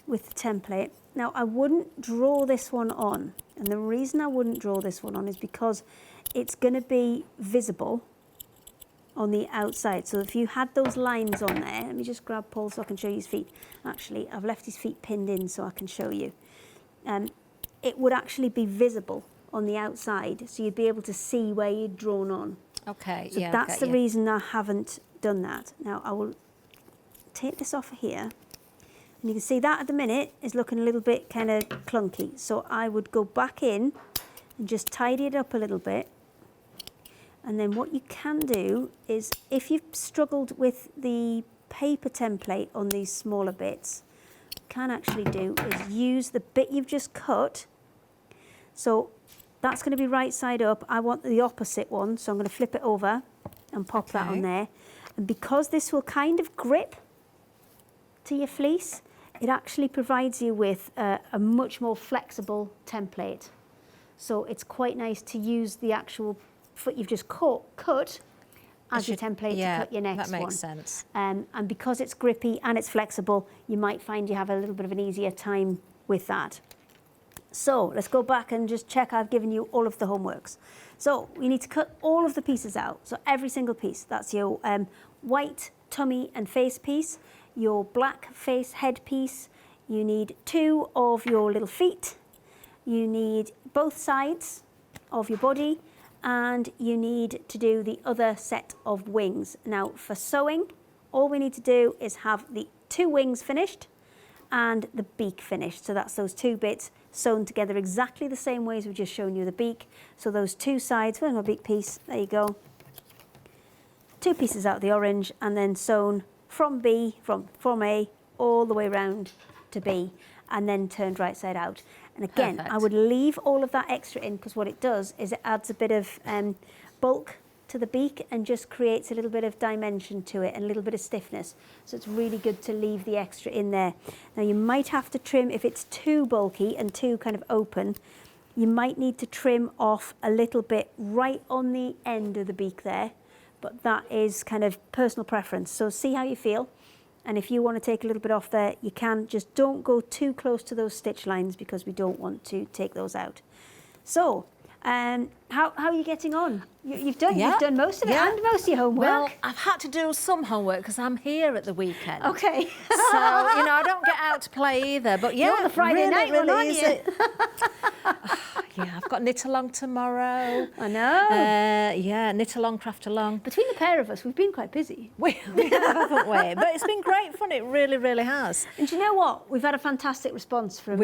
B: with the template. Now I wouldn't draw this one on, and the reason I wouldn't draw this one on is because it's going to be visible on the outside. So if you had those lines on there, let me just grab Paul so I can show you his feet. Actually, I've left his feet pinned in so I can show you. It would actually be visible on the outside, so you'd be able to see where you'd drawn on.
A: Okay,
B: so that's the reason I haven't done that. Now I will take this off of here, and you can see that at the minute is looking a little bit kind of clunky. So I would go back in and just tidy it up a little bit. And then what you can do is, if you've struggled with the paper template on these smaller bits, what you can actually do is use the bit you've just cut. So that's going to be right side up. I want the opposite one, so I'm going to flip it over and pop that on there. And because this will kind of grip to your fleece, it actually provides you with a much more flexible template. So it's quite nice to use the actual foot you've just cut as your template to cut your next one.
A: That makes sense.
B: And because it's grippy and it's flexible, you might find you have a little bit of an easier time with that. So let's go back and just check I've given you all of the homeworks. So we need to cut all of the pieces out. So every single piece, that's your white tummy and face piece, your black face head piece, you need two of your little feet, you need both sides of your body, and you need to do the other set of wings. Now for sewing, all we need to do is have the two wings finished and the beak finished. So that's those two bits sewn together exactly the same way as we've just shown you the beak. So those two sides, where's my beak piece? There you go. 2 pieces out of the orange and then sewn from from A all the way round to B and then turned right side out. And again,
A: Perfect.
B: I would leave all of that extra in because what it does is it adds a bit of bulk to the beak and just creates a little bit of dimension to it and a little bit of stiffness. So it's really good to leave the extra in there. Now you might have to trim, if it's too bulky and too kind of open, you might need to trim off a little bit right on the end of the beak there, but that is kind of personal preference. So see how you feel. And if you want to take a little bit off there, you can. Just don't go too close to those stitch lines because we don't want to take those out. So, how are you getting on? You've done most of it and most of your homework.
A: Well, I've had to do some homework because I'm here at the weekend.
B: Okay.
A: So, I don't get out to play either. But yeah,
B: You're the Friday night one, aren't you?
A: Yeah, I've got knit along tomorrow.
B: I know.
A: Yeah, knit along, craft along.
B: Between the pair of us, we've been quite busy.
A: We have, haven't we? But it's been great fun. It really, really has.
B: And do you know what? We've had a fantastic response from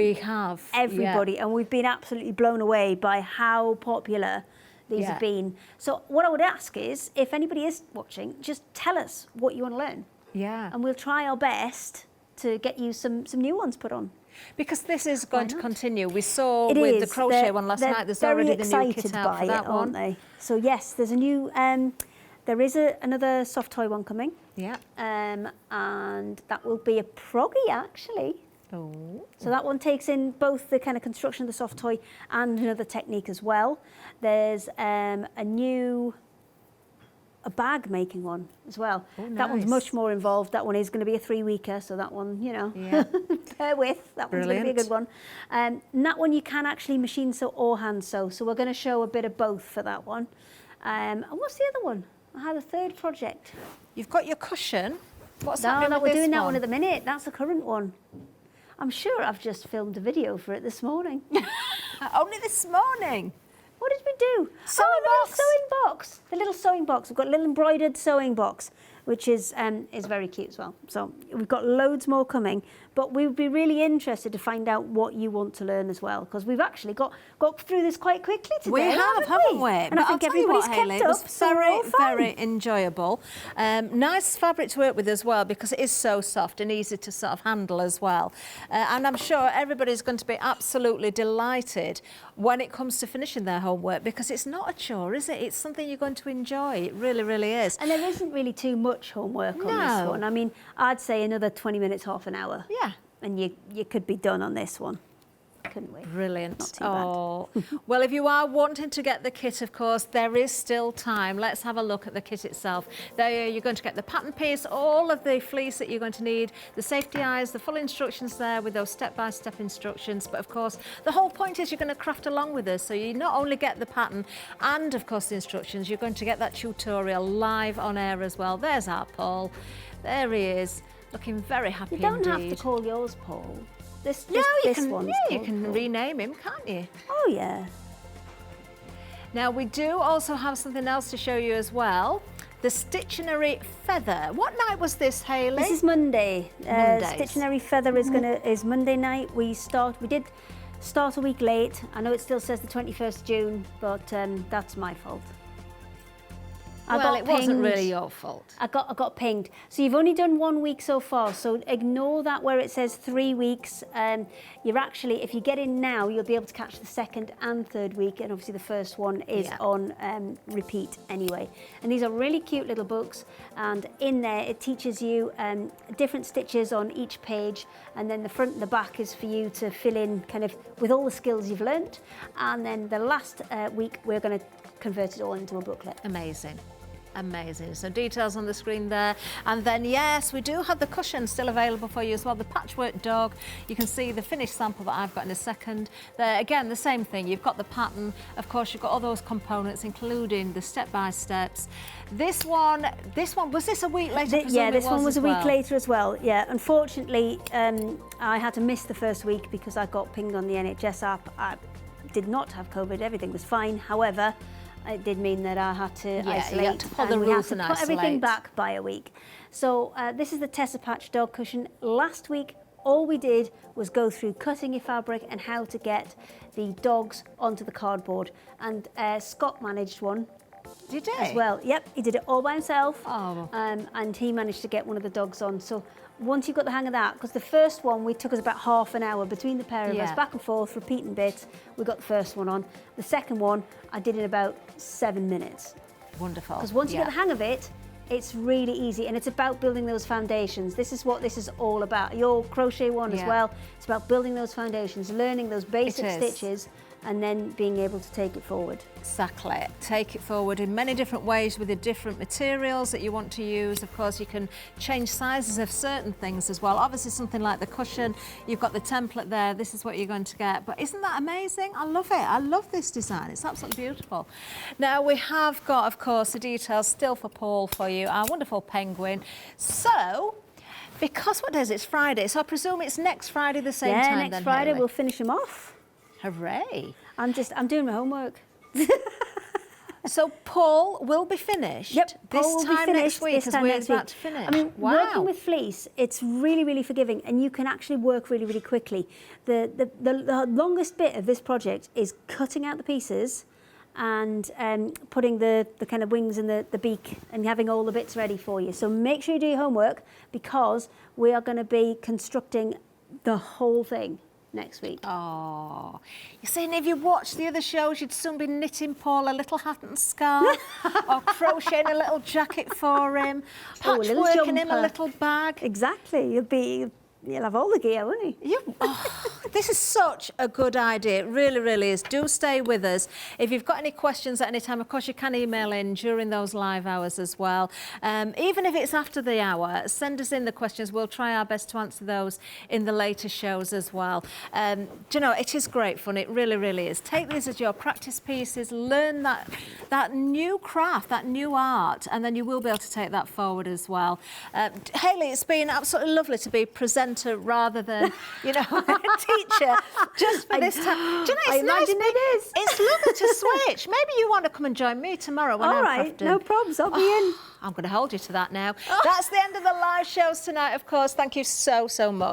B: everybody, and we've been absolutely blown away by how popular these have been. So what I would ask is, if anybody is watching, just tell us what you want to learn.
A: Yeah.
B: And we'll try our best to get you some new ones put on.
A: Because this is going to continue. We saw with the crochet one last night, there's already the new kit out for that one.
B: Aren't they? So yes, there's a new, there is another soft toy one coming.
A: Yeah.
B: And that will be a proggy actually.
A: Oh.
B: So that one takes in both the kind of construction of the soft toy and another technique as well. There's a bag making one as well.
A: Oh, nice.
B: That one's much more involved. That one is going to be a 3-weeker, so that one, bear with. That one's going to be a good one. And that one you can actually machine sew or hand sew. So we're going to show a bit of both for that one. And what's the other one? I had a third project.
A: You've got your cushion. What's happening with
B: we're
A: this
B: doing that
A: one
B: one at the minute. That's the current one. I'm sure I've just filmed a video for it this morning.
A: Only this morning.
B: What did we do?
A: Sewing box.
B: Sewing box. The little sewing box. We've got a little embroidered sewing box, which is very cute as well. So we've got loads more coming, but we would be really interested to find out what you want to learn as well, because we've actually got through this quite quickly today.
A: We have, haven't we?
B: And I think everybody's kept
A: Hayley,
B: up.
A: it was very enjoyable. Nice fabric to work with as well, because it is so soft and easy to sort of handle as well. And I'm sure everybody's going to be absolutely delighted when it comes to finishing their homework, because it's not a chore, is it? It's something you're going to enjoy. It really, really is.
B: And there isn't really too much homework on this one. I mean, I'd say another 20 minutes, half an hour.
A: Yeah.
B: And you could be done on this one. Couldn't we?
A: Brilliant.
B: Not too bad.
A: Well, if you are wanting to get the kit, of course, there is still time. Let's have a look at the kit itself. There you're going to get the pattern piece, all of the fleece that you're going to need, the safety eyes, the full instructions there with those step-by-step instructions. But of course, the whole point is you're going to craft along with us. So you not only get the pattern and, of course, the instructions, you're going to get that tutorial live on air as well. There's our Paul. There he is, looking very happy indeed.
B: You don't have to call yours Paul.
A: You can rename him, can't you?
B: Oh, yeah.
A: Now, we do also have something else to show you as well. The Stitchery Feather. What night was this, Hayley?
B: This is Monday. Stitchery Feather is Monday night. We did start a week late. I know it still says the 21st of June, but that's my fault.
A: Well, it wasn't really your fault.
B: I got pinged. So you've only done 1 week so far, so ignore that where it says 3 weeks. You're actually, if you get in now, you'll be able to catch the second and third week, and obviously the first one is on repeat anyway. And these are really cute little books, and in there it teaches you different stitches on each page, and then the front and the back is for you to fill in kind of with all the skills you've learnt, and then the last week we're going to convert it all into a booklet.
A: Amazing. Amazing. So details on the screen there. And then, yes, we do have the cushion still available for you as well. The patchwork dog. You can see the finished sample that I've got in a second. There, again, the same thing. You've got the pattern. Of course, you've got all those components, including the step-by-steps. This one, was this a week later?
B: Yeah, this one was a week later as well. Yeah, unfortunately, I had to miss the first week because I got pinged on the NHS app. I did not have COVID. Everything was fine. However, it did mean that I had to isolate,
A: you had to follow the
B: and we had
A: rules
B: to
A: and
B: put everything
A: isolate.
B: back by a week. So this is the Tessa Patch dog cushion. Last week, all we did was go through cutting your fabric and how to get the dogs onto the cardboard. And Scott managed one.
A: Did he?
B: as well. Yep, he did it all by himself.
A: Oh.
B: And he managed to get one of the dogs on. So once you've got the hang of that, because the first one, we took us about half an hour between the pair of us, back and forth, repeating bits. We got the first one on. The second one, I did in about 7 minutes.
A: Wonderful.
B: Because once you get the hang of it, it's really easy, and it's about building those foundations. This is what this is all about. Your crochet one as well. It's about building those foundations, learning those basic stitches, and then being able to take it forward.
A: Exactly. Take it forward in many different ways with the different materials that you want to use. Of course, you can change sizes of certain things as well. Obviously, something like the cushion, you've got the template there. This is what you're going to get. But isn't that amazing? I love it. I love this design. It's absolutely beautiful. Now, we have got, of course, the details still for Paul for you, our wonderful penguin. So, because what day is it? It's Friday, so I presume it's next Friday the same time then,
B: next Friday
A: Hayley?
B: we'll finish them off.
A: Hooray.
B: I'm doing my homework.
A: So Paul will be finished
B: Paul will be finished
A: next week as we're about to finish.
B: I mean, working with fleece, it's really, really forgiving, and you can actually work really, really quickly. The longest bit of this project is cutting out the pieces and putting the kind of wings and the beak and having all the bits ready for you. So make sure you do your homework, because we are going to be constructing the whole thing next week.
A: Oh, you see, and if you watched the other shows, you'd soon be knitting Paul a little hat and scarf, or crocheting a little jacket for him, patchworking him a little bag.
B: Exactly, you'll have all the gear, won't you?
A: This is such a good idea. It really, really is. Do stay with us. If you've got any questions at any time, of course, you can email in during those live hours as well. Even if it's after the hour, send us in the questions. We'll try our best to answer those in the later shows as well. Do you know, it is great fun. It really, really is. Take these as your practice pieces. Learn that new craft, that new art, and then you will be able to take that forward as well. Hayley, it's been absolutely lovely to be presenter rather than, you know, teacher just for this time. Do you know, it's nice.
B: It is.
A: It's lovely to switch. Maybe you want to come and join me tomorrow when I'm crafting.
B: No problems. I'll be in.
A: I'm going to hold you to that now. That's the end of the live shows tonight, of course. Thank you so, so much.